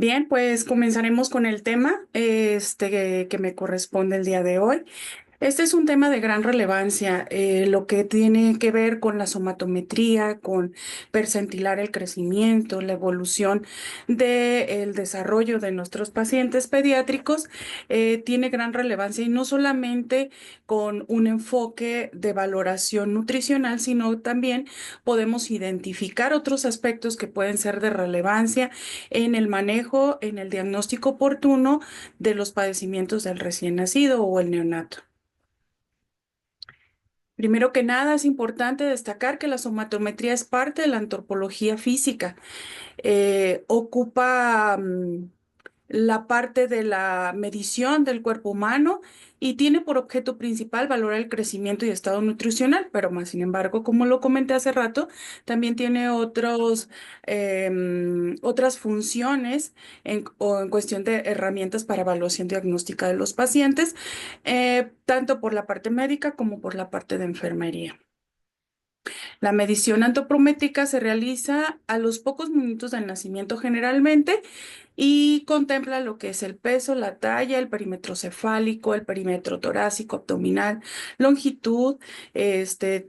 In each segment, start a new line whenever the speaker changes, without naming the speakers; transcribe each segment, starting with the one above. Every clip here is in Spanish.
Bien, pues comenzaremos con el tema que me corresponde el día de hoy. Este es un tema de gran relevancia, lo que tiene que ver con la somatometría, con percentilar el crecimiento, la evolución del desarrollo de nuestros pacientes pediátricos, tiene gran relevancia y no solamente con un enfoque de valoración nutricional, sino también podemos identificar otros aspectos que pueden ser de relevancia en el manejo, en el diagnóstico oportuno de los padecimientos del recién nacido o el neonato. Primero que nada, es importante destacar que la somatometría es parte de la antropología física. Ocupa la parte de la medición del cuerpo humano y tiene por objeto principal valorar el crecimiento y estado nutricional, pero más sin embargo, como lo comenté hace rato, también tiene otras funciones o en cuestión de herramientas para evaluación diagnóstica de los pacientes, tanto por la parte médica como por la parte de enfermería. La medición antropométrica se realiza a los pocos minutos del nacimiento generalmente y contempla lo que es el peso, la talla, el perímetro cefálico, el perímetro torácico, abdominal, longitud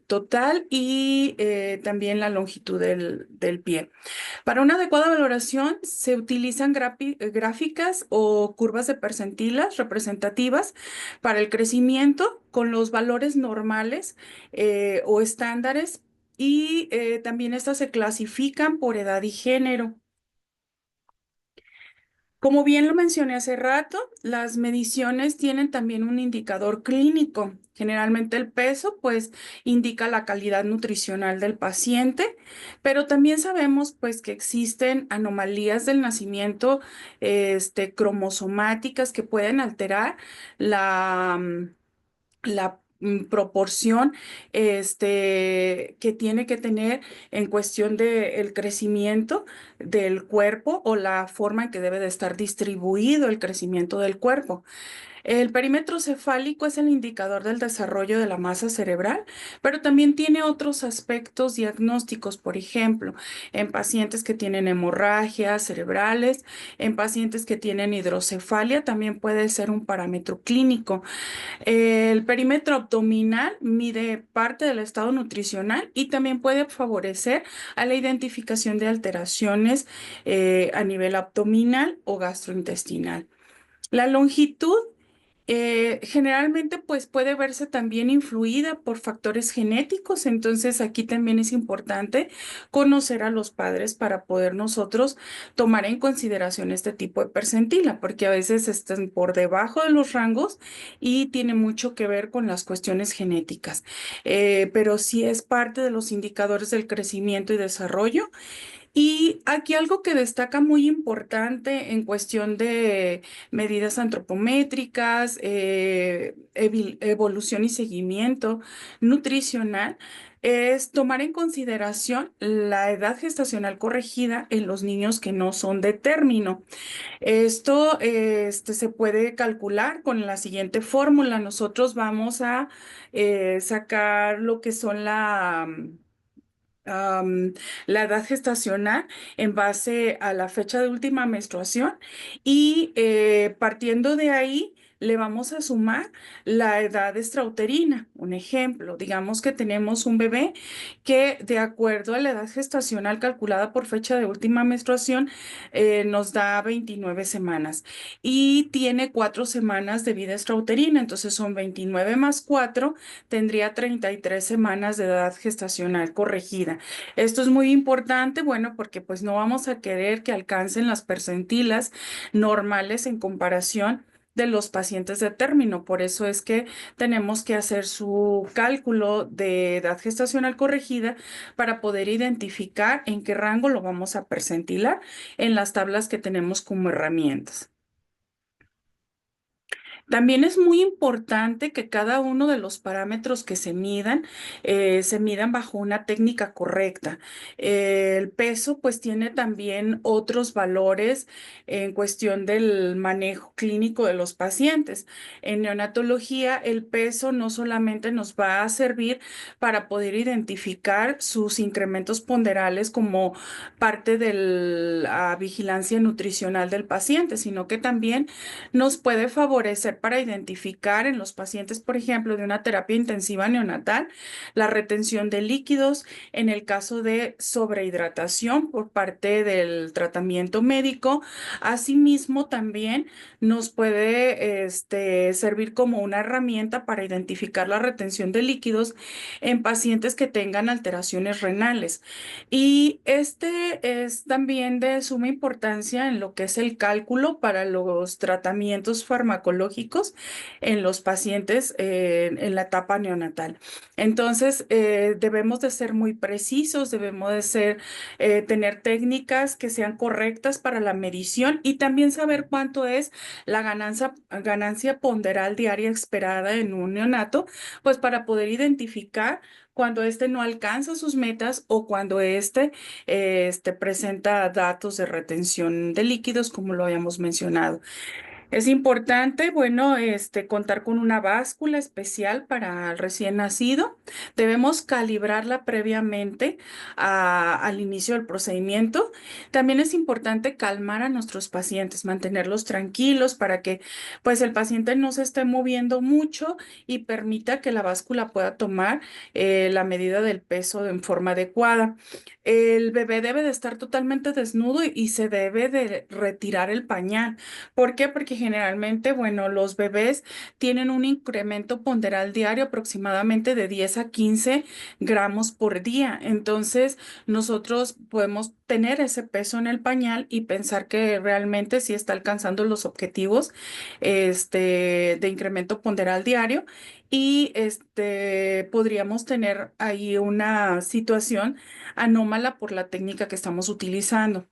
total y también la longitud del pie. Para una adecuada valoración se utilizan gráficas o curvas de percentilas representativas para el crecimiento con los valores normales o estándares y también estas se clasifican por edad y género. Como bien lo mencioné hace rato, las mediciones tienen también un indicador clínico. Generalmente el peso, pues, indica la calidad nutricional del paciente, pero también sabemos, pues, que existen anomalías del nacimiento, cromosomáticas que pueden alterar la proporción que tiene que tener en cuestión del crecimiento del cuerpo o la forma en que debe de estar distribuido el crecimiento del cuerpo. El perímetro cefálico es el indicador del desarrollo de la masa cerebral, pero también tiene otros aspectos diagnósticos, por ejemplo, en pacientes que tienen hemorragias cerebrales, en pacientes que tienen hidrocefalia, también puede ser un parámetro clínico. El perímetro abdominal mide parte del estado nutricional y también puede favorecer a la identificación de alteraciones a nivel abdominal o gastrointestinal. La longitud generalmente pues puede verse también influida por factores genéticos, entonces aquí también es importante conocer a los padres para poder nosotros tomar en consideración este tipo de percentila, porque a veces están por debajo de los rangos y tiene mucho que ver con las cuestiones genéticas. Pero sí es parte de los indicadores del crecimiento y desarrollo. Y aquí algo que destaca muy importante en cuestión de medidas antropométricas, evolución y seguimiento nutricional, es tomar en consideración la edad gestacional corregida en los niños que no son de término. Esto se puede calcular con la siguiente fórmula. Nosotros vamos a sacar lo que son la edad gestacional en base a la fecha de última menstruación y partiendo de ahí le vamos a sumar la edad extrauterina. Un ejemplo, digamos que tenemos un bebé que de acuerdo a la edad gestacional calculada por fecha de última menstruación nos da 29 semanas y tiene 4 semanas de vida extrauterina, entonces son 29 más 4, tendría 33 semanas de edad gestacional corregida. Esto es muy importante, bueno, porque pues no vamos a querer que alcancen las percentilas normales en comparación de los pacientes de término. Por eso es que tenemos que hacer su cálculo de edad gestacional corregida para poder identificar en qué rango lo vamos a percentilar en las tablas que tenemos como herramientas. También es muy importante que cada uno de los parámetros que se midan bajo una técnica correcta. El peso, pues, tiene también otros valores en cuestión del manejo clínico de los pacientes. En neonatología, el peso no solamente nos va a servir para poder identificar sus incrementos ponderales como parte de la vigilancia nutricional del paciente, sino que también nos puede favorecer para identificar en los pacientes, por ejemplo, de una terapia intensiva neonatal, la retención de líquidos en el caso de sobrehidratación por parte del tratamiento médico. Asimismo, también nos puede servir como una herramienta para identificar la retención de líquidos en pacientes que tengan alteraciones renales. Y este es también de suma importancia en lo que es el cálculo para los tratamientos farmacológicos en los pacientes en la etapa neonatal. Entonces, debemos de ser muy precisos, debemos de tener técnicas que sean correctas para la medición y también saber cuánto es la ganancia ponderal diaria esperada en un neonato, pues para poder identificar cuando éste no alcanza sus metas o cuando éste presenta datos de retención de líquidos, como lo habíamos mencionado. Es importante, bueno, contar con una báscula especial para el recién nacido. Debemos calibrarla previamente al inicio del procedimiento. También es importante calmar a nuestros pacientes, mantenerlos tranquilos para que, pues, el paciente no se esté moviendo mucho y permita que la báscula pueda tomar la medida del peso en forma adecuada. El bebé debe de estar totalmente desnudo y se debe de retirar el pañal. ¿Por qué? Porque generalmente, bueno, los bebés tienen un incremento ponderal diario aproximadamente de 10 a 15 gramos por día. Entonces, nosotros podemos tener ese peso en el pañal y pensar que realmente sí está alcanzando los objetivos de incremento ponderal diario y podríamos tener ahí una situación anómala por la técnica que estamos utilizando.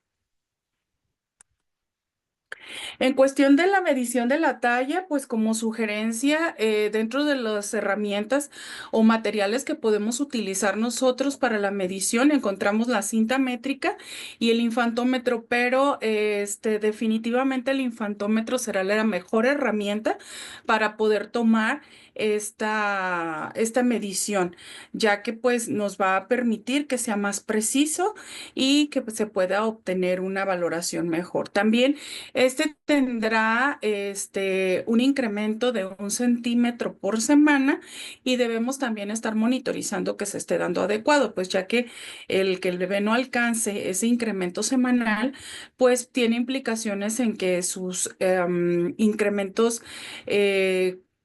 En cuestión de la medición de la talla, pues como sugerencia, dentro de las herramientas o materiales que podemos utilizar nosotros para la medición, encontramos la cinta métrica y el infantómetro, pero definitivamente el infantómetro será la mejor herramienta para poder tomar esta medición, ya que pues nos va a permitir que sea más preciso y que pues, se pueda obtener una valoración mejor. También tendrá un incremento de 1 centímetro por semana y debemos también estar monitorizando que se esté dando adecuado, pues ya que el bebé no alcance ese incremento semanal, pues tiene implicaciones en que sus incrementos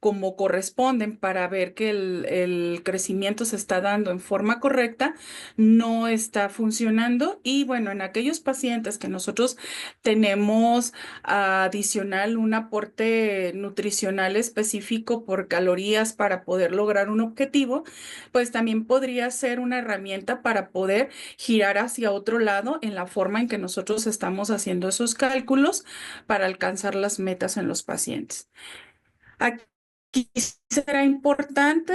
como corresponden para ver que el crecimiento se está dando en forma correcta, no está funcionando. Y bueno, en aquellos pacientes que nosotros tenemos adicional un aporte nutricional específico por calorías para poder lograr un objetivo, pues también podría ser una herramienta para poder girar hacia otro lado en la forma en que nosotros estamos haciendo esos cálculos para alcanzar las metas en los pacientes. Aquí será importante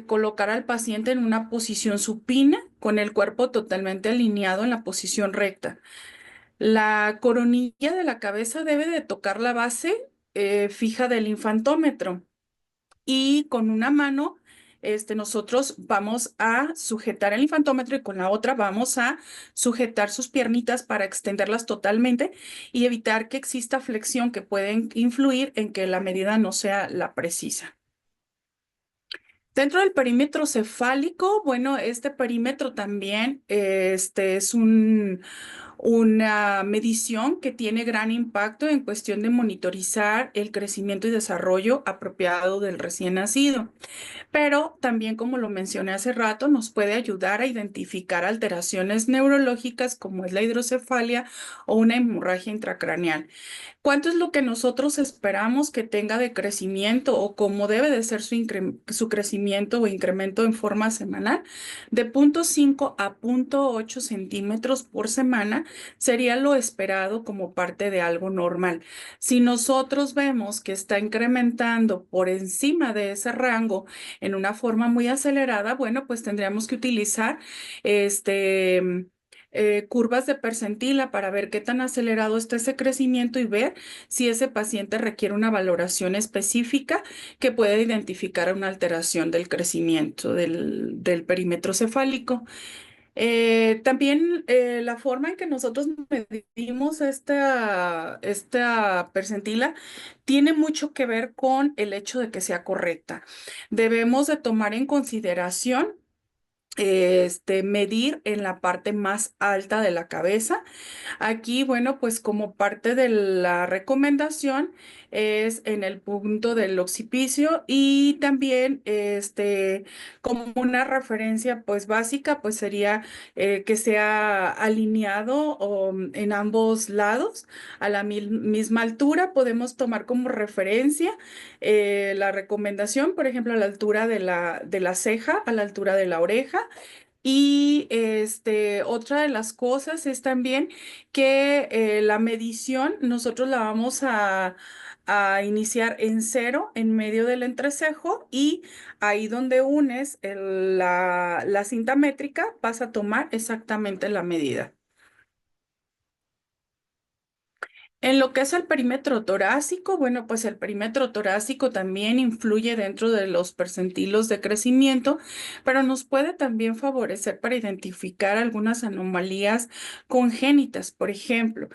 colocar al paciente en una posición supina con el cuerpo totalmente alineado en la posición recta. La coronilla de la cabeza debe de tocar la base fija del infantómetro y con una mano nosotros vamos a sujetar el infantómetro y con la otra vamos a sujetar sus piernitas para extenderlas totalmente y evitar que exista flexión que puede influir en que la medida no sea la precisa. Dentro del perímetro cefálico, bueno, este perímetro también es una medición que tiene gran impacto en cuestión de monitorizar el crecimiento y desarrollo apropiado del recién nacido. Pero también, como lo mencioné hace rato, nos puede ayudar a identificar alteraciones neurológicas como es la hidrocefalia o una hemorragia intracraneal. ¿Cuánto es lo que nosotros esperamos que tenga de crecimiento o cómo debe de ser su crecimiento o incremento en forma semanal? De 0,5 a 0,8 centímetros por semana sería lo esperado como parte de algo normal. Si nosotros vemos que está incrementando por encima de ese rango en una forma muy acelerada, bueno, pues tendríamos que utilizar este, curvas de percentila para ver qué tan acelerado está ese crecimiento y ver si ese paciente requiere una valoración específica que pueda identificar una alteración del crecimiento del perímetro cefálico. También la forma en que nosotros medimos esta percentila tiene mucho que ver con el hecho de que sea correcta. Debemos de tomar en consideración medir en la parte más alta de la cabeza. Aquí, bueno, pues como parte de la recomendación es en el punto del occipicio y también como una referencia pues básica pues sería que sea alineado en ambos lados a la misma altura. Podemos tomar como referencia la recomendación, por ejemplo, a la altura de la ceja, a la altura de la oreja. Y otra de las cosas es también que la medición nosotros la vamos a iniciar en cero, en medio del entrecejo, y ahí donde unes la cinta métrica vas a tomar exactamente la medida. En lo que es el perímetro torácico, bueno, pues el perímetro torácico también influye dentro de los percentilos de crecimiento, pero nos puede también favorecer para identificar algunas anomalías congénitas. Por ejemplo,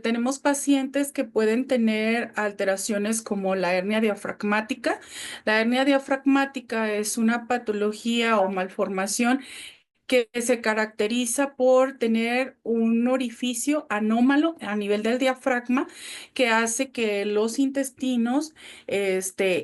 tenemos pacientes que pueden tener alteraciones como la hernia diafragmática. La hernia diafragmática es una patología o malformación que se caracteriza por tener un orificio anómalo a nivel del diafragma que hace que los intestinos,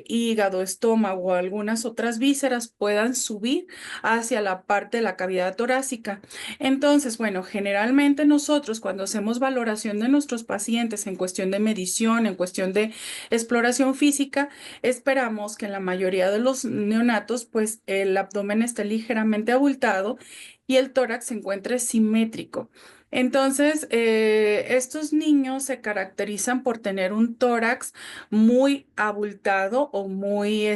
hígado, estómago o algunas otras vísceras puedan subir hacia la parte de la cavidad torácica. Entonces, bueno, generalmente nosotros cuando hacemos valoración de nuestros pacientes en cuestión de medición, en cuestión de exploración física, esperamos que en la mayoría de los neonatos, pues el abdomen esté ligeramente abultado y el tórax se encuentre simétrico. Entonces, estos niños se caracterizan por tener un tórax muy abultado o muy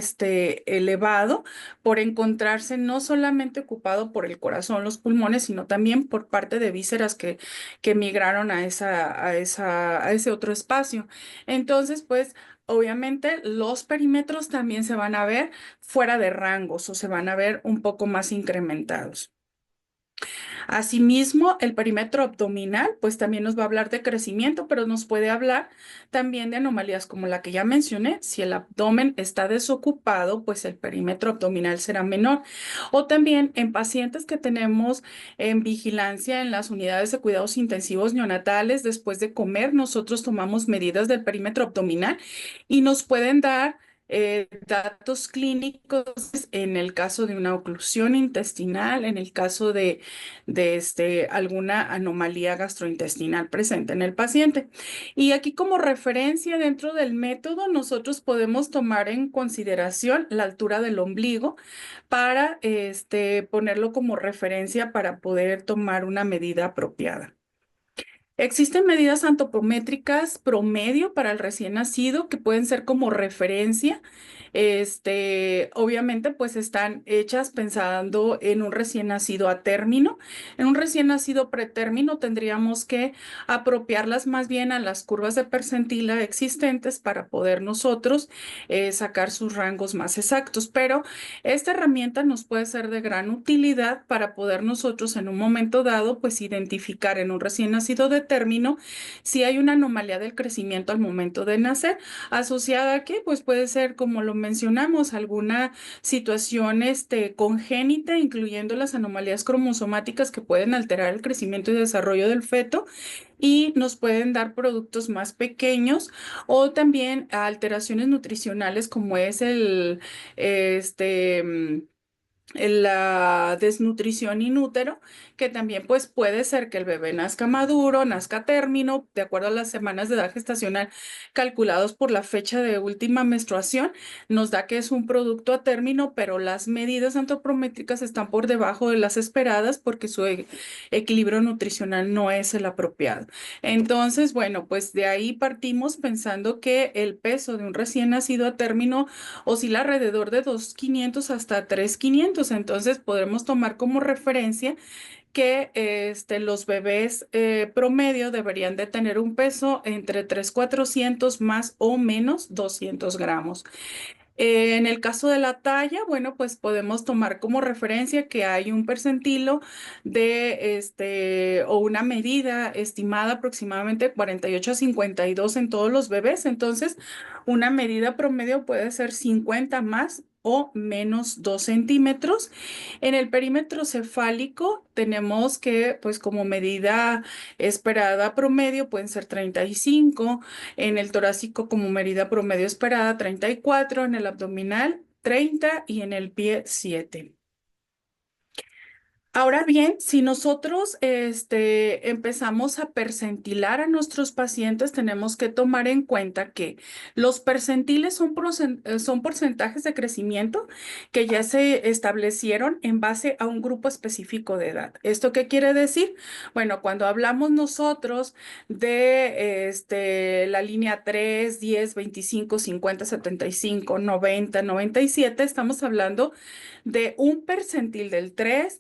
elevado, por encontrarse no solamente ocupado por el corazón, los pulmones, sino también por parte de vísceras que migraron a ese otro espacio. Entonces, pues, obviamente los perímetros también se van a ver fuera de rangos o se van a ver un poco más incrementados. Asimismo, el perímetro abdominal, pues también nos va a hablar de crecimiento, pero nos puede hablar también de anomalías como la que ya mencioné. Si el abdomen está desocupado, pues el perímetro abdominal será menor. O también en pacientes que tenemos en vigilancia en las unidades de cuidados intensivos neonatales, después de comer, nosotros tomamos medidas del perímetro abdominal y nos pueden dar datos clínicos en el caso de una oclusión intestinal, en el caso de alguna anomalía gastrointestinal presente en el paciente. Y aquí como referencia dentro del método, nosotros podemos tomar en consideración la altura del ombligo para ponerlo como referencia para poder tomar una medida apropiada. Existen medidas antropométricas promedio para el recién nacido que pueden ser como referencia. Obviamente, pues están hechas pensando en un recién nacido a término. En un recién nacido pretérmino tendríamos que apropiarlas más bien a las curvas de percentila existentes para poder nosotros sacar sus rangos más exactos. Pero esta herramienta nos puede ser de gran utilidad para poder nosotros en un momento dado, pues identificar en un recién nacido de término si hay una anomalía del crecimiento al momento de nacer, asociada a que, pues puede ser, como lo mencionamos, alguna situación congénita, incluyendo las anomalías cromosomáticas que pueden alterar el crecimiento y desarrollo del feto y nos pueden dar productos más pequeños o también alteraciones nutricionales como es este la desnutrición in útero, que también pues puede ser que el bebé nazca maduro, nazca a término, de acuerdo a las semanas de edad gestacional calculados por la fecha de última menstruación, nos da que es un producto a término, pero las medidas antropométricas están por debajo de las esperadas porque su equilibrio nutricional no es el apropiado. Entonces, bueno, pues de ahí partimos pensando que el peso de un recién nacido a término oscila alrededor de 2.500 hasta 3.500. Entonces podremos tomar como referencia que los bebés promedio deberían de tener un peso entre 3.400 más o menos 200 gramos. En el caso de la talla, bueno, pues podemos tomar como referencia que hay un percentilo de o una medida estimada aproximadamente 48 a 52 en todos los bebés. Entonces, una medida promedio puede ser 50 más o menos 2 centímetros. En el perímetro cefálico tenemos que, pues como medida esperada promedio, pueden ser 35 en el torácico como medida promedio esperada 34, en el abdominal 30 y en el pie 7. Ahora bien, si nosotros empezamos a percentilar a nuestros pacientes, tenemos que tomar en cuenta que los percentiles son porcentajes de crecimiento que ya se establecieron en base a un grupo específico de edad. ¿Esto qué quiere decir? Bueno, cuando hablamos nosotros de la línea 3, 10, 25, 50, 75, 90, 97, estamos hablando de un percentil del 3%,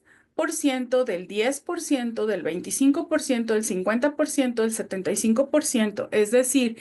del 10%, del 25%, del 50%, del 75%. Es decir,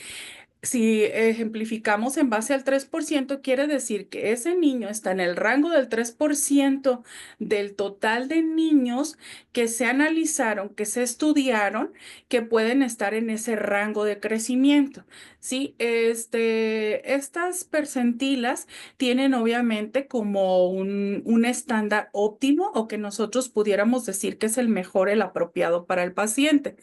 si ejemplificamos en base al 3%, quiere decir que ese niño está en el rango del 3% del total de niños que se analizaron, que se estudiaron, que pueden estar en ese rango de crecimiento. ¿Sí? Estas percentilas tienen obviamente como un estándar óptimo o que nosotros pudiéramos decir que es el mejor, el apropiado para el paciente.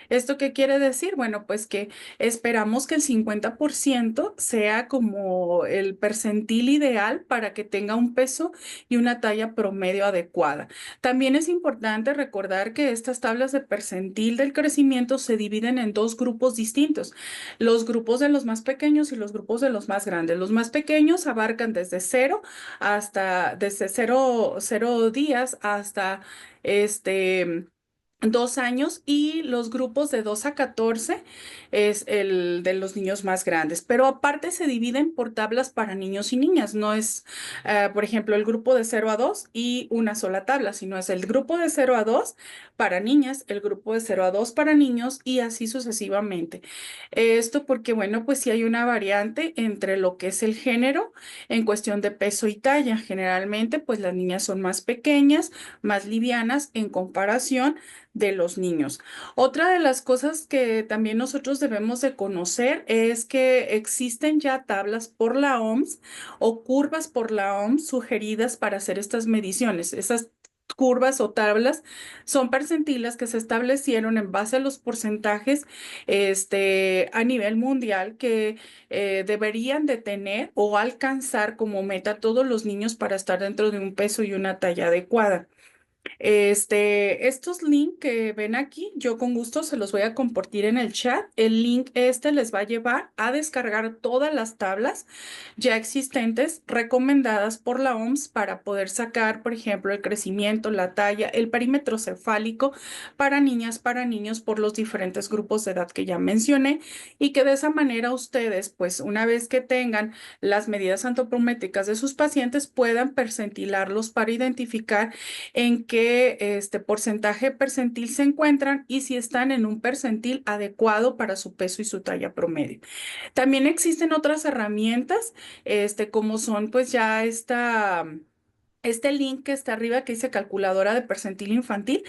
¿Esto qué quiere decir? Bueno, pues que esperamos que el 50% sea como el percentil ideal para que tenga un peso y una talla promedio adecuada. También es importante recordar que estas tablas de percentil del crecimiento se dividen en dos grupos distintos, los grupos de los más pequeños y los grupos de los más grandes. Los más pequeños abarcan desde cero días hasta este 2 años, y los grupos de 2 a 14 es el de los niños más grandes. Pero aparte se dividen por tablas para niños y niñas. No es, por ejemplo, el grupo de 0 a 2 y una sola tabla, sino es el grupo de 0 a 2 para niñas, el grupo de 0 a 2 para niños y así sucesivamente. Esto porque, bueno, pues sí hay una variante entre lo que es el género en cuestión de peso y talla. Generalmente, pues las niñas son más pequeñas, más livianas en comparación de los niños. Otra de las cosas que también nosotros debemos de conocer es que existen ya tablas por la OMS o curvas por la OMS sugeridas para hacer estas mediciones. Esas curvas o tablas son percentilas que se establecieron en base a los porcentajes a nivel mundial que deberían de tener o alcanzar como meta todos los niños para estar dentro de un peso y una talla adecuada. Estos links que ven aquí, yo con gusto se los voy a compartir en el chat. El link les va a llevar a descargar todas las tablas ya existentes recomendadas por la OMS para poder sacar, por ejemplo, el crecimiento, la talla, el perímetro cefálico para niñas, para niños por los diferentes grupos de edad que ya mencioné, y que de esa manera ustedes, pues una vez que tengan las medidas antropométricas de sus pacientes, puedan percentilarlos para identificar en qué porcentaje percentil se encuentran y si están en un percentil adecuado para su peso y su talla promedio. También existen otras herramientas, como son pues ya este link que está arriba que dice calculadora de percentil infantil,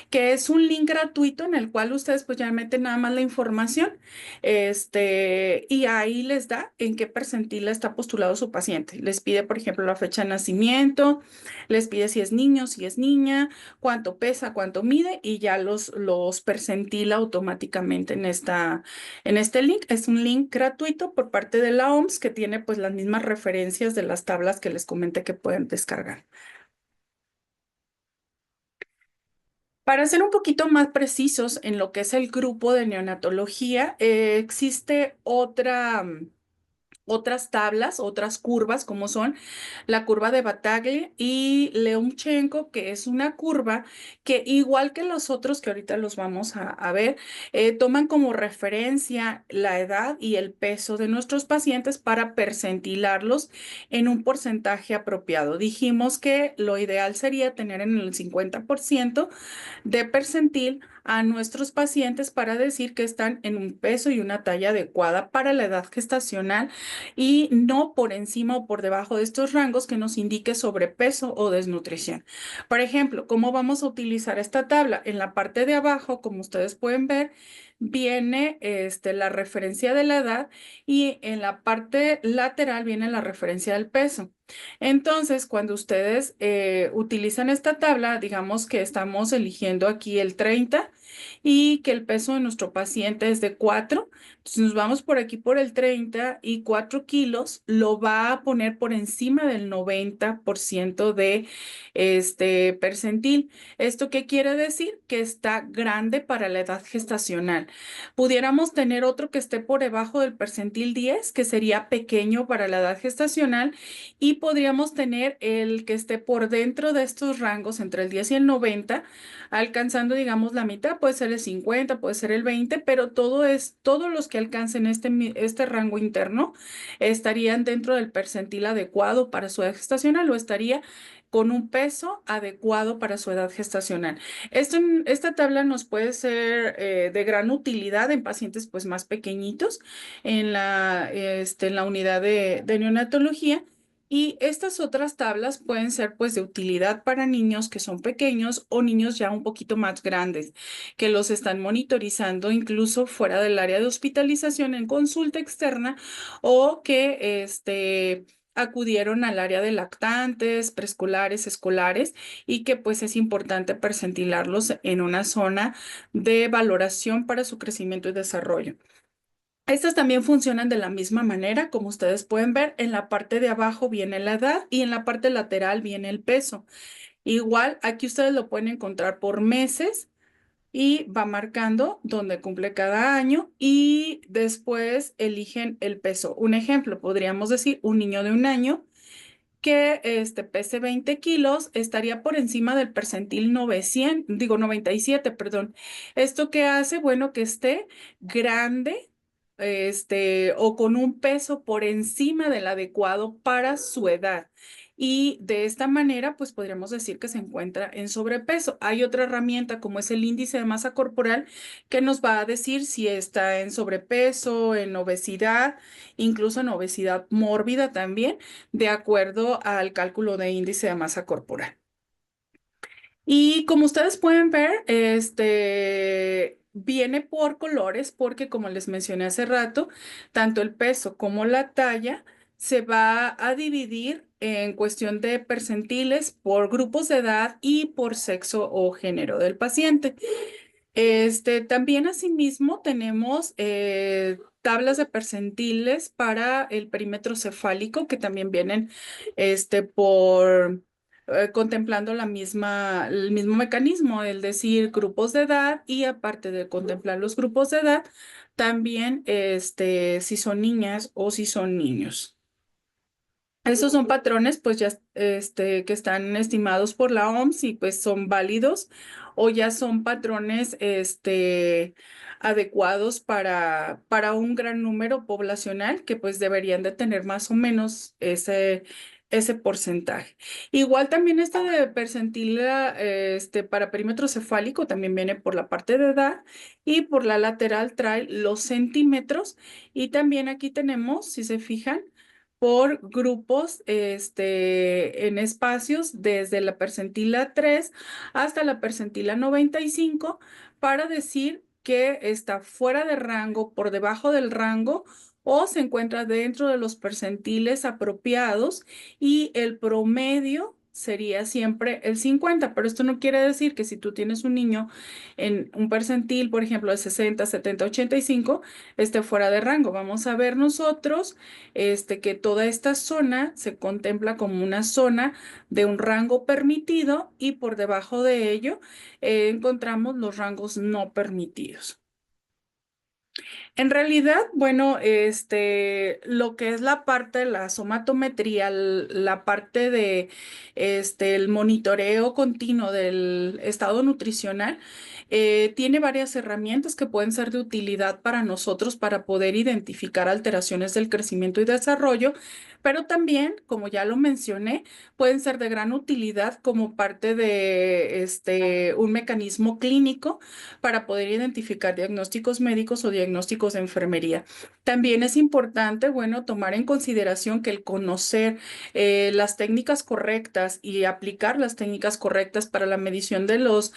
que es un link gratuito en el cual ustedes pues ya meten nada más la información, y ahí les da en qué percentil está postulado su paciente. Les pide, por ejemplo, la fecha de nacimiento, les pide si es niño, si es niña, cuánto pesa, cuánto mide, y ya los percentila automáticamente en este link. Es un link gratuito por parte de la OMS que tiene pues las mismas referencias de las tablas que les comenté que pueden descargar. Para ser un poquito más precisos en lo que es el grupo de neonatología, existe otras tablas, otras curvas, como son la curva de Bataglia y Leonchenko, que es una curva que, igual que los otros que ahorita los vamos a ver, toman como referencia la edad y el peso de nuestros pacientes para percentilarlos en un porcentaje apropiado. Dijimos que lo ideal sería tener en el 50% de percentil a nuestros pacientes para decir que están en un peso y una talla adecuada para la edad gestacional y no por encima o por debajo de estos rangos que nos indique sobrepeso o desnutrición. Por ejemplo, ¿cómo vamos a utilizar esta tabla? En la parte de abajo, como ustedes pueden ver, viene la referencia de la edad y en la parte lateral viene la referencia del peso. Entonces, cuando ustedes utilizan esta tabla, digamos que estamos eligiendo aquí el 30 y que el peso de nuestro paciente es de 4. Entonces, nos vamos por aquí por el 30 y 4 kilos lo va a poner por encima del 90% de este percentil. ¿Esto qué quiere decir? Que está grande para la edad gestacional. Pudiéramos tener otro que esté por debajo del percentil 10, que sería pequeño para la edad gestacional, y podríamos tener el que esté por dentro de estos rangos entre el 10 y el 90, alcanzando, digamos, la mitad, puede ser el 50, puede ser el 20, pero todos los que alcancen este rango interno estarían dentro del percentil adecuado para su edad gestacional o estaría con un peso adecuado para su edad gestacional. Esta tabla nos puede ser de gran utilidad en pacientes pues más pequeñitos en la unidad de neonatología. Y estas otras tablas pueden ser pues de utilidad para niños que son pequeños o niños ya un poquito más grandes, que los están monitorizando incluso fuera del área de hospitalización en consulta externa o que acudieron al área de lactantes, preescolares, escolares y que pues es importante percentilarlos en una zona de valoración para su crecimiento y desarrollo. Estas también funcionan de la misma manera, como ustedes pueden ver, en la parte de abajo viene la edad y en la parte lateral viene el peso. Igual, aquí ustedes lo pueden encontrar por meses y va marcando dónde cumple cada año y después eligen el peso. Un ejemplo, podríamos decir un niño de un año que pese 20 kilos estaría por encima del percentil 900, digo 97, perdón. ¿Esto qué hace? Bueno, que esté grande, o con un peso por encima del adecuado para su edad. Y de esta manera, pues podríamos decir que se encuentra en sobrepeso. Hay otra herramienta como es el índice de masa corporal que nos va a decir si está en sobrepeso, en obesidad, incluso en obesidad mórbida también de acuerdo al cálculo de índice de masa corporal. Y como ustedes pueden ver, viene por colores porque como les mencioné hace rato, tanto el peso como la talla se va a dividir en cuestión de percentiles por grupos de edad y por sexo o género del paciente. También asimismo tenemos tablas de percentiles para el perímetro cefálico que también vienen contemplando el mismo mecanismo, es decir, grupos de edad y aparte de contemplar los grupos de edad, también si son niñas o si son niños. Esos son patrones, pues ya que están estimados por la OMS y pues son válidos o ya son patrones adecuados para un gran número poblacional que pues deberían de tener más o menos ese porcentaje. Igual también esta de percentil para perímetro cefálico también viene por la parte de edad y por la lateral trae los centímetros y también aquí tenemos, si se fijan, por grupos en espacios desde la percentila 3 hasta la percentila 95 para decir que está fuera de rango, por debajo del rango o se encuentra dentro de los percentiles apropiados y el promedio sería siempre el 50, pero esto no quiere decir que si tú tienes un niño en un percentil, por ejemplo, de 60, 70, 85, esté fuera de rango. Vamos a ver nosotros que toda esta zona se contempla como una zona de un rango permitido y por debajo de ello encontramos los rangos no permitidos. En realidad, bueno, lo que es la parte de la somatometría, la parte de el monitoreo continuo del estado nutricional, tiene varias herramientas que pueden ser de utilidad para nosotros para poder identificar alteraciones del crecimiento y desarrollo, pero también, como ya lo mencioné, pueden ser de gran utilidad como parte de un mecanismo clínico para poder identificar diagnósticos médicos o diagnósticos de enfermería. También es importante, bueno, tomar en consideración que el conocer las técnicas correctas y aplicar las técnicas correctas para la medición de los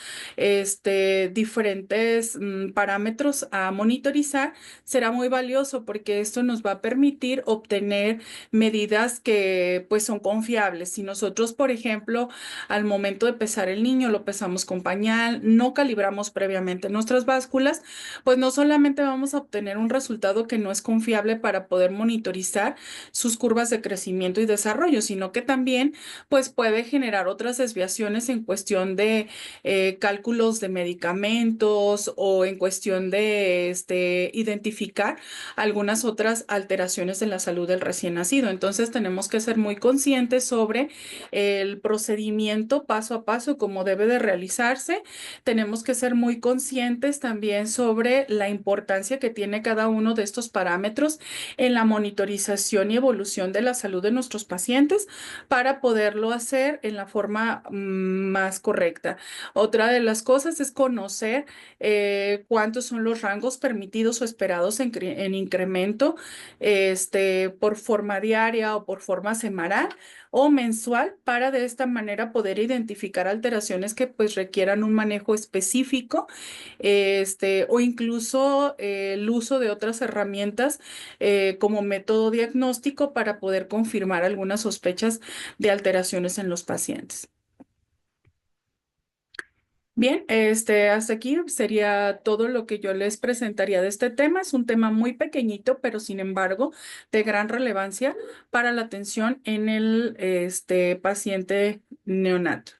diferentes parámetros a monitorizar será muy valioso porque esto nos va a permitir obtener medidas que pues son confiables. Si nosotros, por ejemplo, al momento de pesar el niño, lo pesamos con pañal, no calibramos previamente nuestras básculas, pues no solamente vamos a obtener un resultado que no es confiable para poder monitorizar sus curvas de crecimiento y desarrollo, sino que también pues puede generar otras desviaciones en cuestión de cálculos de medicamentos o en cuestión de identificar algunas otras alteraciones en la salud del recién nacido. Entonces tenemos que ser muy conscientes sobre el procedimiento paso a paso, cómo debe de realizarse. Tenemos que ser muy conscientes también sobre la importancia que tiene cada uno de estos parámetros en la monitorización y evolución de la salud de nuestros pacientes para poderlo hacer en la forma más correcta. Otra de las cosas es conocer cuántos son los rangos permitidos o esperados en incremento por forma diaria o por forma semanal o mensual para de esta manera poder identificar alteraciones que pues requieran un manejo específico, o incluso el uso de otras herramientas como método diagnóstico para poder confirmar algunas sospechas de alteraciones en los pacientes. Bien, hasta aquí sería todo lo que yo les presentaría de este tema. Es un tema muy pequeñito, pero sin embargo de gran relevancia para la atención en el paciente neonato.